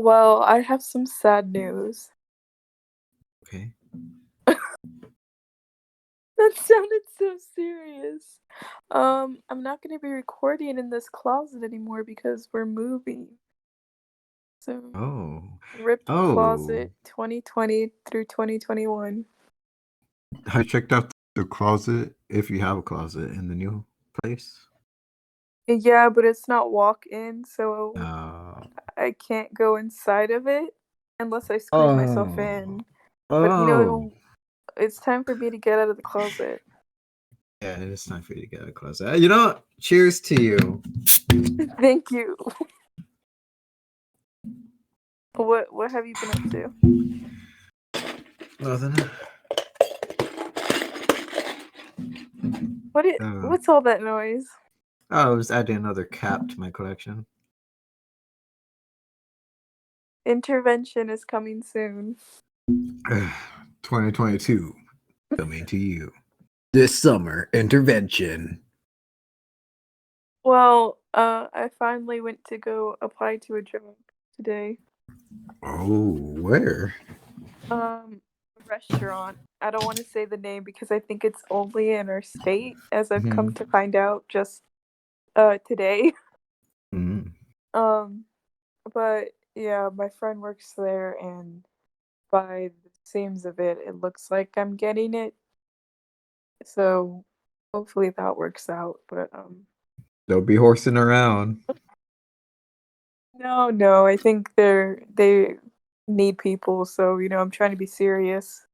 Well, I have some sad news. Okay. That sounded so serious. I'm not gonna be recording in this closet anymore because we're moving. So, Oh. rip Oh. closet 2020 through 2021. I checked out the closet, if you have a closet in the new place. Yeah, but it's not walk-in, so Uh, I can't go inside of it unless I squeeze myself oh. in. But Oh. it's time for me to get out of the closet. Yeah, it is time for you to get out of the closet. You know what? Cheers to you. Thank you. What have you been up to? Nothing. Uh, What's all that noise? I was adding another cap to my collection. Intervention is coming soon. 2022 coming to you. This summer intervention. Well, I finally went to go apply to a job today. Oh, where? A restaurant. I don't want to say the name because I think it's only in our state, as I've come to find out just today. Mm. Um, but yeah, my friend works there, and by the seams of it, it looks like I'm getting it. So hopefully that works out. But They'll be horsing around. no, I think they need people, so I'm trying to be serious.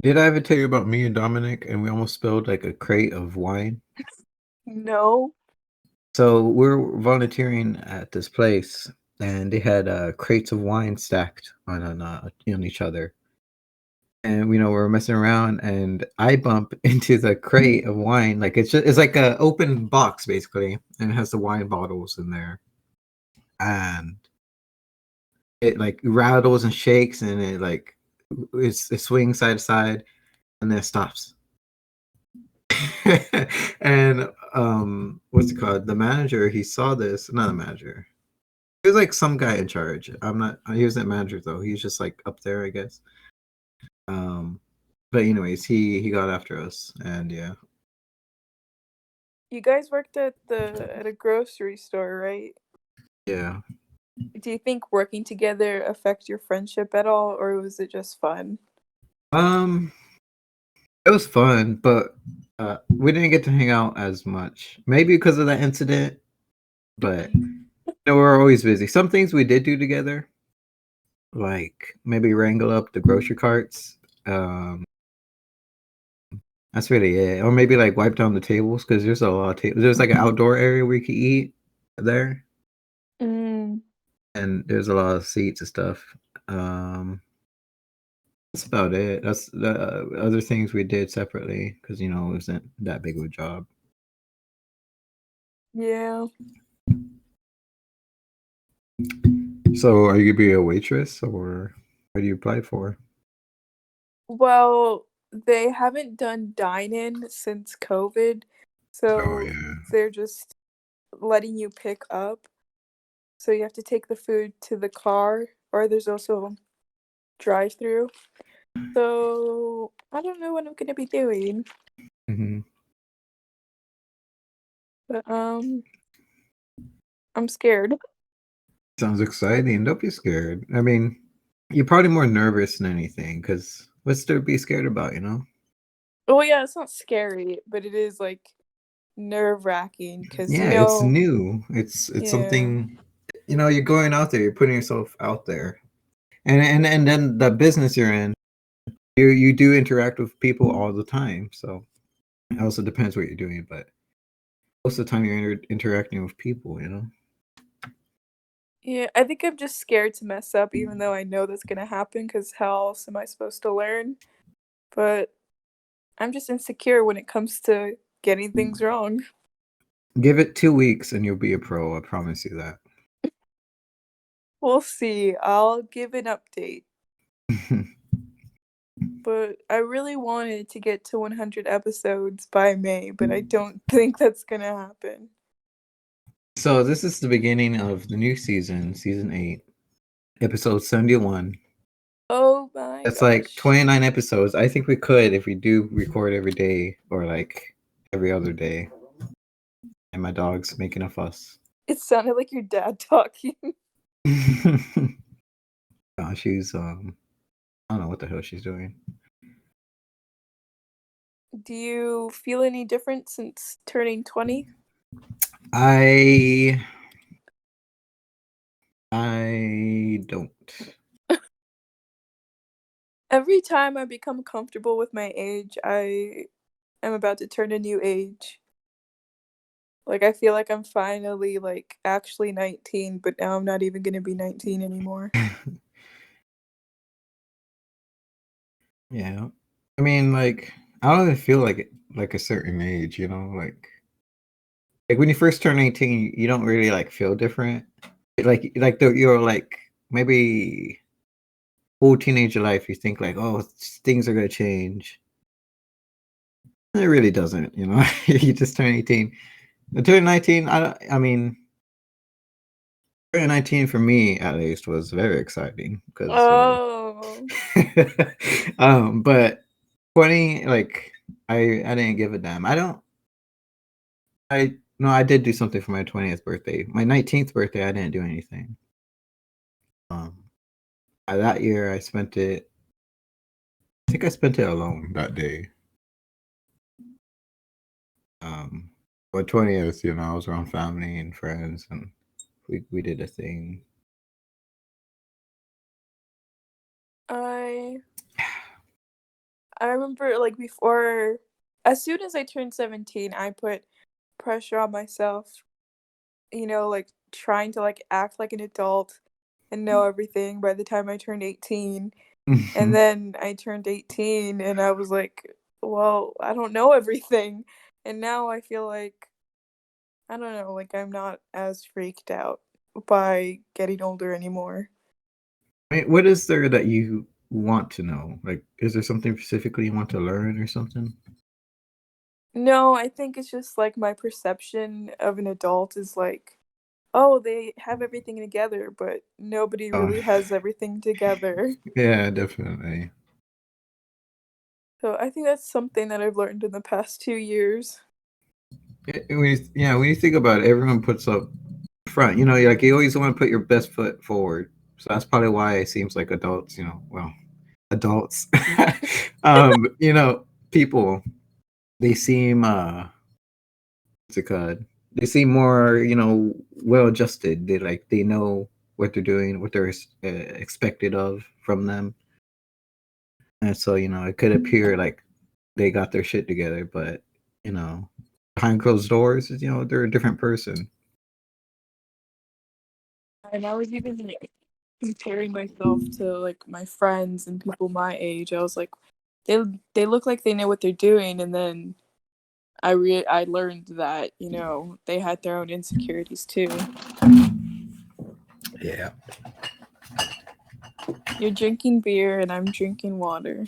Did I ever tell you about me and Dominic and we almost spilled like a crate of wine? No. So we're volunteering at this place and they had crates of wine stacked on each other. And we're messing around and I bump into the crate of wine. Like it's like a open box basically, and it has the wine bottles in there. And it like rattles and shakes and it swings side to side and then it stops. And what's it called? The manager, he saw this, not a manager. He was like some guy in charge. He wasn't manager though. He was just like up there, I guess. Um but anyways, he got after us and yeah. You guys worked at a grocery store, right? Yeah. Do you think working together affect your friendship at all, or was it just fun? Um it was fun, but we didn't get to hang out as much. Maybe because of that incident, but we're always busy. Some things we did do together, like maybe wrangle up the grocery carts. That's really it. Or maybe like wipe down the tables because there's a lot of tables. There's like an outdoor area where you can eat there, Mm, and there's a lot of seats and stuff. Um, that's about it. That's the other things we did separately because it wasn't that big of a job. yeah. So, are you gonna be a waitress or what do you apply for? Well, they haven't done dine-in since COVID, Oh so yeah. they're just letting you pick up. So you have to take the food to the car, or there's also drive-through. So I don't know what I'm gonna be doing, Hmm. but I'm scared. Sounds exciting. Don't be scared. I mean, you're probably more nervous than anything because what's there to be scared about? Oh yeah, it's not scary, but it is like nerve-wracking because Yeah, it's new. It's yeah, something, you're going out there, you're putting yourself out there. And then the business you're in, you do interact with people all the time. So it also depends what you're doing, but most of the time you're interacting with people. yeah. I think I'm just scared to mess up, even though I know that's gonna happen. Because how else am I supposed to learn? But I'm just insecure when it comes to getting things wrong. Give it 2 weeks and you'll be a pro. I promise you that. We'll see. I'll give an update. But I really wanted to get to 100 episodes by May, but I don't think that's gonna happen. So this is the beginning of the new season, season 8. episode 71. Oh my That's like gosh. 29 episodes. I think we could if we do record every day or like every other day. And my dog's making a fuss. It sounded like your dad talking. She's I don't know what the hell she's doing. Do you feel any different since turning 20? I I don't. Every time I become comfortable with my age, I am about to turn a new age. Like, I feel like I'm finally, like, actually 19, but now I'm not even gonna be 19 anymore. Yeah. I mean, like, I don't even feel like a certain age, like when you first turn 18, you don't really like feel different. You're like maybe whole teenager life, you think like, oh, things are gonna change. It really doesn't. You just turn 18. Turn 19, I mean, turning 19 for me at least was very exciting because Oh. but 20, like I didn't give a damn. I don't I no, I did do something for my 20th birthday. My 19th birthday, I didn't do anything. Um that year I think I spent it alone that day. Um but 20th, I was around family and friends and we did a thing. I I remember, like, before as soon as I turned 17, I put pressure on myself, like, trying to, like, act like an adult and know everything by the time I turned 18. And then I turned 18 and I was like, "Well, I don't know everything." And now I feel like, I don't know, like, I'm not as freaked out by getting older anymore. I mean, what is there that you want to know? Like, is there something specifically you want to learn or something? No, I think it's just, like, my perception of an adult is like, "Oh, they have everything together," but nobody Oh, really has everything together. yeah, definitely. So I think that's something that I've learned in the past 2 years. When you think about it, everyone puts up front. Like you always want to put your best foot forward. So that's probably why it seems like adults. Well, adults. People they seem what's it called? They seem more well adjusted. They know what they're doing, what they're expected of from them, and so it could appear like they got their shit together, but you know behind closed doors, they're a different person. And I was even, like, comparing myself to, like, my friends and people my age. I was like, they they look like they know what they're doing, and then I learned that, they had their own insecurities too. Yeah. You're drinking beer and I'm drinking water.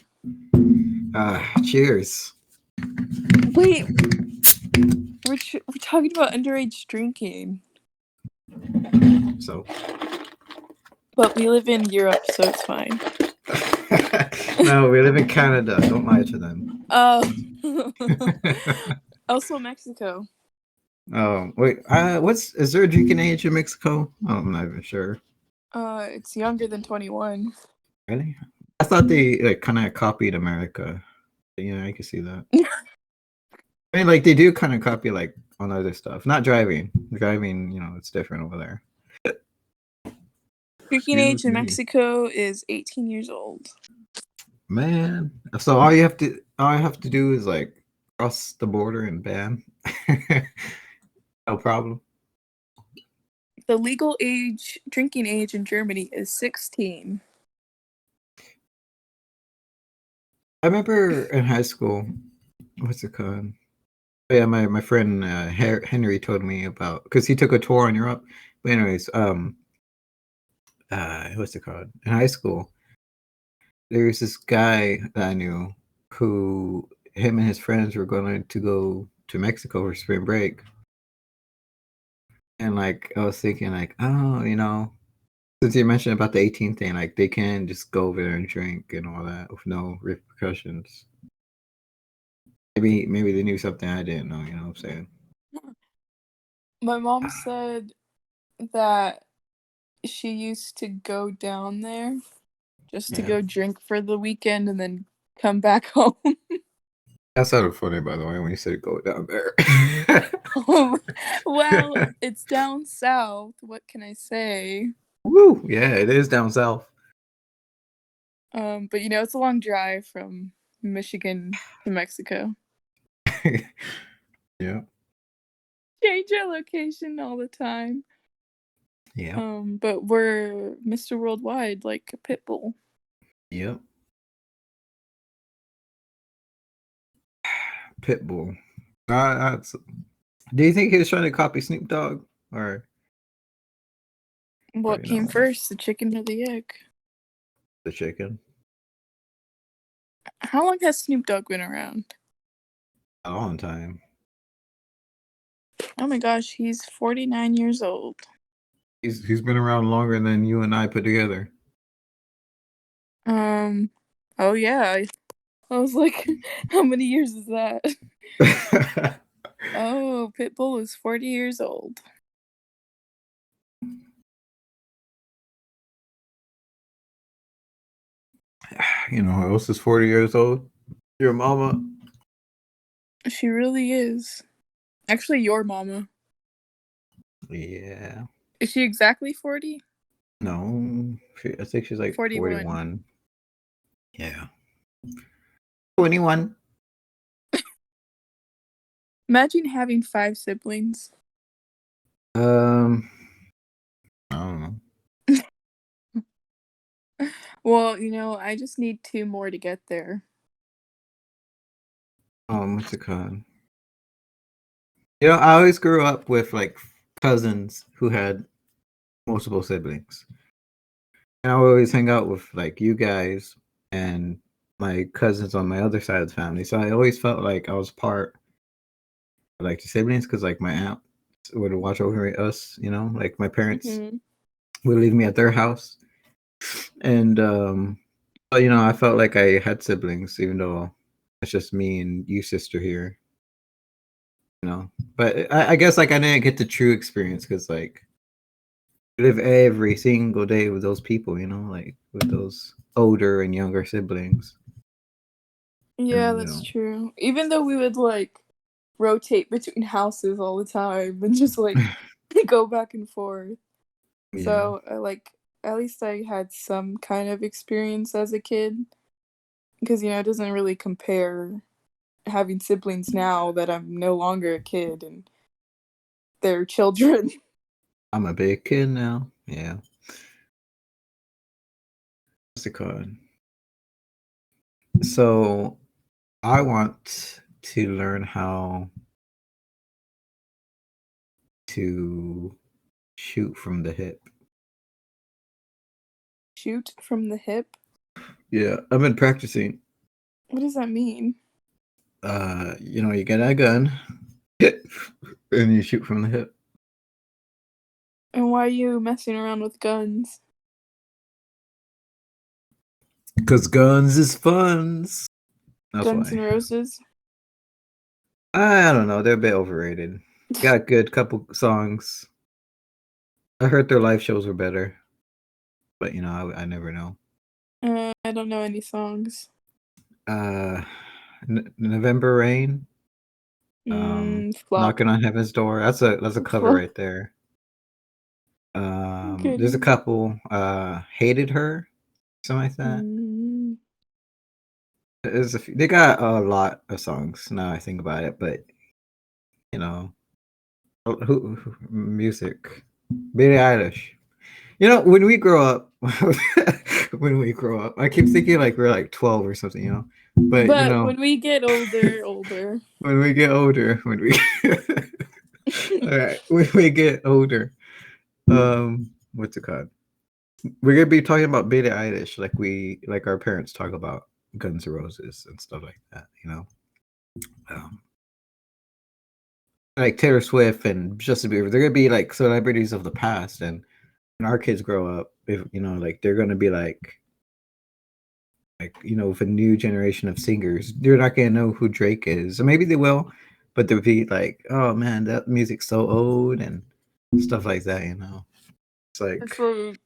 Cheers. Wait, we're talking about underage drinking, So, but we live in Europe, so it's fine. no, we live in Canada. Don't lie to them. Oh, also Mexico. Oh, wait. Is there a drinking age in Mexico? Oh, I'm not even sure. It's younger than 21. Really? I thought they like kind of copied America. Yeah, I can see that. I mean, like they do kind of copy like on other stuff. Not driving. Driving, it's different over there. Drinking age Excuse in me. Mexico is 18 years old. Man. So all you have to do is like cross the border and bam. No problem. The legal drinking age in Germany is 16. I remember in high school, what's it called? Oh, yeah, my friend Henry told me about because he took a tour in Europe. But anyways, what's it called? In high school, there was this guy that I knew who him and his friends were going to go to Mexico for spring break, and like I was thinking like, oh, Since you mentioned about the 18 thing, like they can just go over there and drink and all that with no repercussions. Maybe they knew something I didn't know. You know what I'm saying? My mom said that she used to go down there just to Yeah, go drink for the weekend and then come back home. that sounded funny, by the way, when you said go down there. Well, it's down south. What can I say? Woo! Yeah, it is down south. But it's a long drive from Michigan to Mexico. Yeah, Change our location all the time. yeah, But we're Mr. Worldwide, like a pit bull. yep. Pitbull. That's. Do you think he was trying to copy Snoop Dogg or What came first, the chicken or the egg? the chicken? How long has Snoop Dogg been around? A long time. Oh my gosh, he's 49 years old. He's been around longer than you and I put together. Oh yeah. I was like, how many years is that? Oh, Pitbull is 40 years old. You know who else is 40 years old? Your mama. She really is. Actually, your mama. Yeah. Is she exactly 40? No, I think she's like 41. 41. Yeah. 21. Imagine having 5 siblings. Um, I don't know. Well, I just need 2 more to get there. What's it called? You know, I always grew up with like cousins who had multiple siblings. And I would always hang out with like you guys and my cousins on my other side of the family. So I always felt like I was part of like the siblings because like my aunt would watch over us, you know, like my parents Hmm. would leave me at their house. And but you know, I felt like I had siblings, even though it's just me and you sister here, you know. But I guess like I didn't get the true experience because like you live every single day with those people, you know, like with those older and younger siblings. Yeah, And you that's know, true. Even though we would like rotate between houses all the time and just like go back and forth. yeah, So, at least I had some kind of experience as a kid because it doesn't really compare having siblings now that I'm no longer a kid and they're children. I'm a big kid now. Yeah. What's it called? So I want to learn how to shoot from the hip. Shoot from the hip? Yeah, I've been practicing. What does that mean? You know, you get a gun and you shoot from the hip. And why are you messing around with guns? Cause guns is fun. That's Guns N' why. Roses? I don't know. They're a bit overrated. Got a good couple songs. I heard their live shows were better, but you know, I never know. I don't know any songs. Uh, November Rain. Flop. Knocking on Heaven's Door. That's a cover Flop. right there. I'm There's a kidding. couple. Hated Her, something like that. Mm, There's they got a lot of songs now I think about it, but you know, music, Billie Eilish. You know, when we grow up, I keep thinking like we're like 12 or something, you know. But you but know, when we get older. when we get older, all right, when we get older, what's it called? We're gonna be talking about Billie Eilish like our parents talk about Guns N' Roses and stuff like that, you know. Um, like Taylor Swift and Justin Bieber, they're gonna be like celebrities of the past, and when our kids grow up, if like they're gonna be like with a new generation of singers, they're not gonna know who Drake is. Or maybe they will, but they'll be like, "Oh man, that music's so old," and stuff like that. It's like It's like,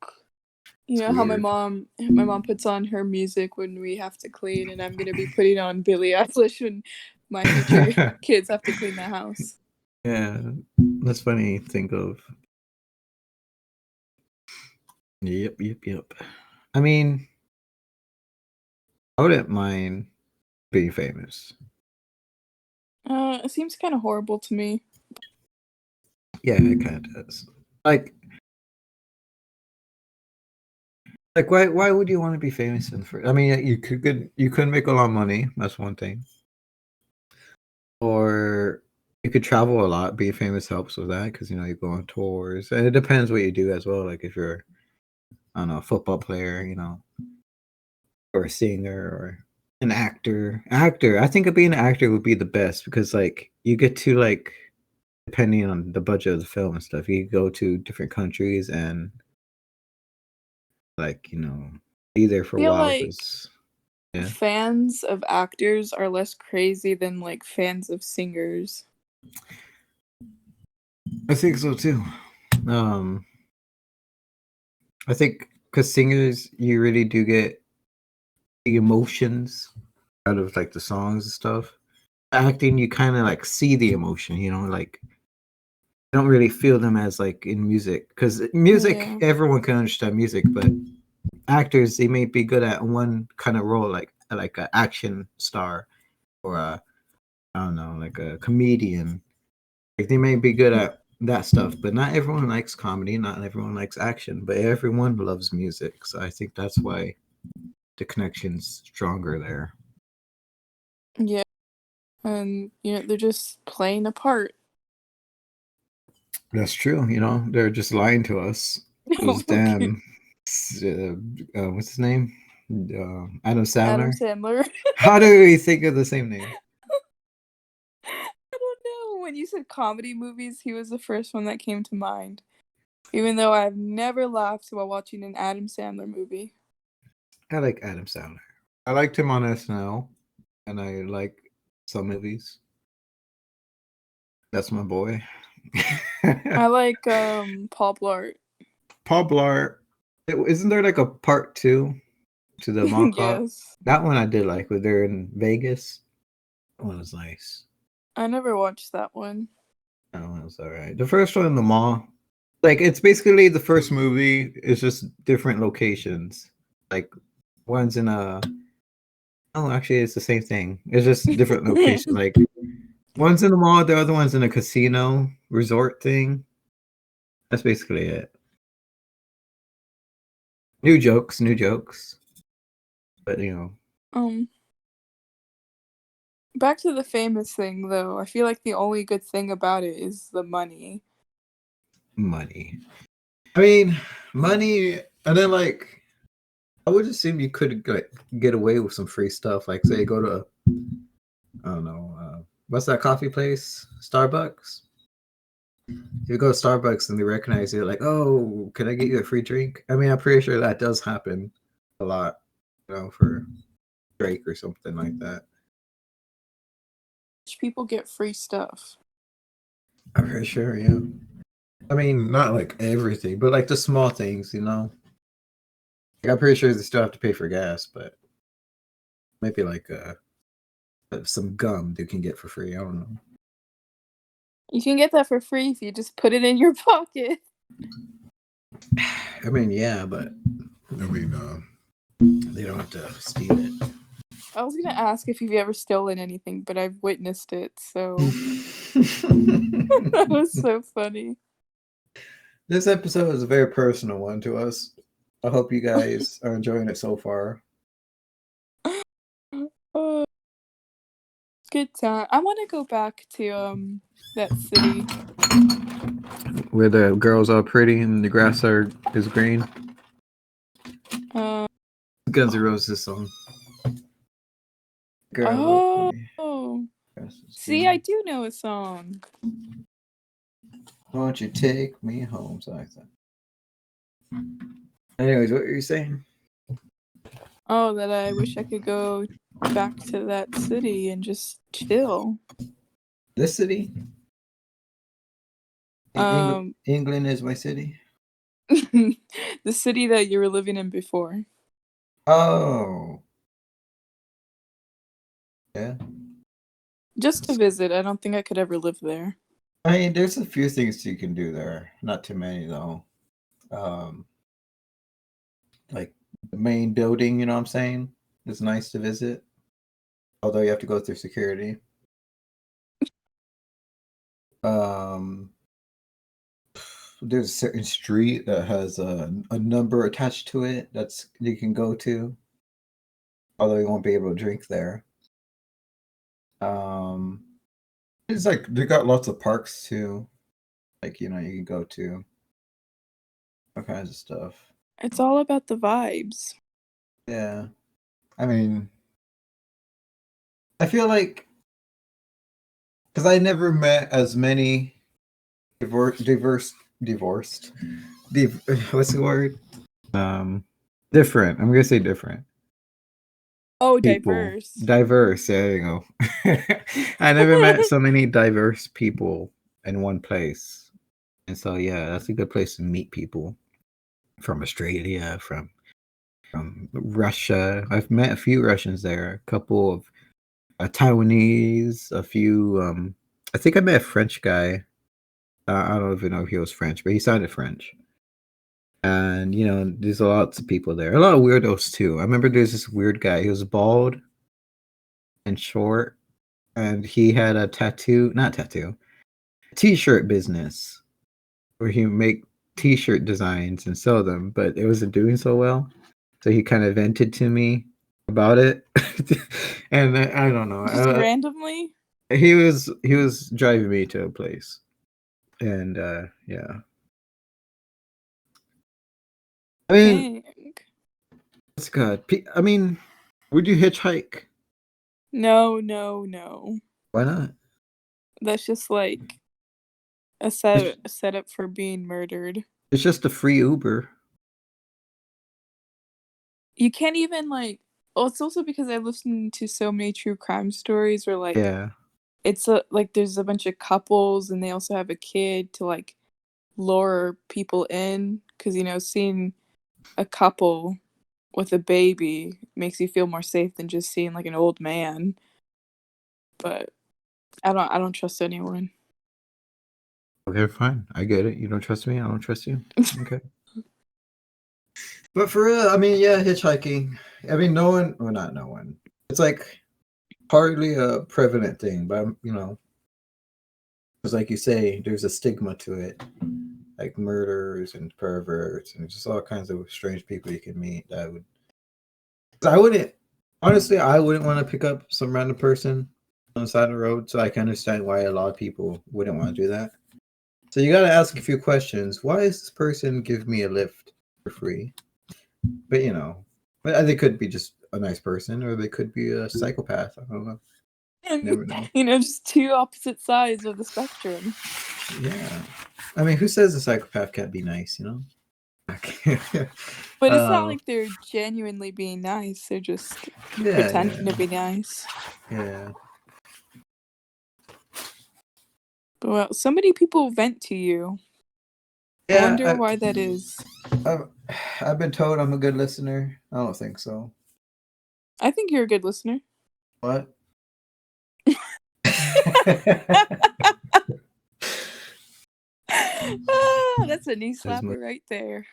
it's how my weird. mom puts on her music when we have to clean, and I'm gonna be putting on Billie Eilish when my future kids have to clean the house. Yeah, that's funny to think of. Yep, yep, yep. I mean, I wouldn't mind being famous. It seems kind of horrible to me. Yeah, it kind of does. Like why would you want to be famous in first? I mean, you could make a lot of money. That's one thing. Or you could travel a lot. Being famous helps with that because you go on tours, and it depends what you do as well. Like if you're, I don't know, a football player, or a singer, or an actor. Actor, I think being an actor would be the best because like you get to like, depending on the budget of the film and stuff, you go to different countries and like be there for I a feel while like because yeah, fans of actors are less crazy than like fans of singers. I think so too. Um, I think because singers, you really do get the emotions out of like the songs and stuff. Acting, you kind of like see the emotion, like you don't really feel them as like in music because music, Yeah. everyone can understand music, but actors they may be good at one kind of role, like an action star or a, I don't know, like a comedian. Like they may be good at that stuff, but not everyone likes comedy, not everyone likes action, but everyone loves music. So I think that's why the connection's stronger there. Yeah. And they're just playing a part. That's true. They're just lying to us. Those Okay. damn, what's his name? Adam Adam Sandler. Sandler. How do we think of the same name? I don't know. When you said comedy movies, he was the first one that came to mind. Even though I've never laughed while watching an Adam Sandler movie. I like Adam Sandler. I liked him on SNL, and I like some movies. That's my boy. I like Paul Blart. Paul Blart. Isn't there like a part two to the mall cop? Yes. That one I did like, where they're in Vegas. That one was nice. I never watched that one. That one was alright. The first one in the mall, like it's basically the first movie. It's just different locations. Like one's in a. Oh, actually, it's the same thing. It's just different location. Like one's in the mall, the other one's in a casino resort thing. That's basically it. New jokes, new jokes. But um, Back to the famous thing though. I feel like the only good thing about it is the money. money. I mean, money, and then like I would assume you could get away with some free stuff. Like say go to, I don't know, what's that coffee place? Starbucks. If you go to Starbucks and they recognize you, like, oh, can I get you a free drink? I mean, I'm pretty sure that does happen a lot, for Drake or something like that. Rich people get free stuff. I'm pretty sure, yeah. I mean, not like everything, but like the small things. Like, I'm pretty sure they still have to pay for gas, but maybe like some gum they can get for free. I don't know. You can get that for free if you just put it in your pocket. I mean, yeah, but I mean, they don't have to steal it. I was gonna ask if you've ever stolen anything, but I've witnessed it, so that was so funny. This episode is a very personal one to us. I hope you guys are enjoying it so far. Uh, Good time. I want to go back to that city. Where the girls are pretty and the grass is green. Uh, Guns N' Roses song. Girls are oh, pretty. Grass is see, I green. do know a song. Won't you take me home? So I thought. Anyways, what were you saying? Oh, that I wish I could go back to that city and just chill. This city? Um, England is my city. the city that you were living in before. Oh, yeah. Just to visit. I don't think I could ever live there. I mean, there's a few things you can do there. Not too many though. Um, like the main building, you know what I'm saying? It's nice to visit. Although you have to go through security. Um, there's a certain street that has a number attached to it that's you can go to. Although you won't be able to drink there. Um, it's like they got lots of parks too. Like, you know, you can go to all kinds of stuff. It's all about the vibes. Yeah. I mean, I feel like because I never met as many divorced, what's the word? Um, different. I'm gonna say different Oh, people. diverse. Diverse. There you go. I never met so many diverse people in one place, and so yeah, that's a good place to meet people from Australia, from Russia. I've met a few Russians there, a couple of Taiwanese, a few. I think I met a French guy. I don't even know if he was French, but he sounded French. And you know, there's lots of people there. A lot of weirdos too. I remember there's this weird guy. He was bald and short, and he had a not tattoo, t-shirt business where he make t-shirt designs and sell them, but it wasn't doing so well. So he kind of vented to me about it, and I don't know. Just randomly? He was driving me to a place, and yeah. I mean, Dang. it's good. I mean, would you hitchhike? No, no, no. Why not? That's just like It's, a setup for being murdered. it's just a free Uber. You can't even like. Oh, it's also because I listen to so many true crime stories where like Yeah. it's like there's a bunch of couples and they also have a kid to like lure people in because seeing a couple with a baby makes you feel more safe than just seeing like an old man. But I don't trust anyone. Okay, fine. I get it. You don't trust me. I don't trust you. Okay. But for real, I mean, yeah, hitchhiking. I mean, no one, well, not no one. It's like hardly a prevalent thing, but you know, because like you say, there's a stigma to it, like murderers and perverts and just all kinds of strange people you can meet. That would, 'cause I wouldn't, honestly, I wouldn't want to pick up some random person on the side of the road. So I can understand why a lot of people wouldn't want to do that. So you got to ask a few questions. Why is this person giving me a lift for free? But you know, but they could be just a nice person, or they could be a psychopath. I don't know. And Never know. just two opposite sides of the spectrum. Yeah. I mean, who says a psychopath can't be nice? You know. But it's not um. like they're genuinely being nice. They're just Yeah. pretending to Yeah. be nice. Yeah. But well, so many people vent to you. I wonder Yeah. why that is. I've been told I'm a good listener. I don't think so. I think you're a good listener. What? That's a knee As slapper right there.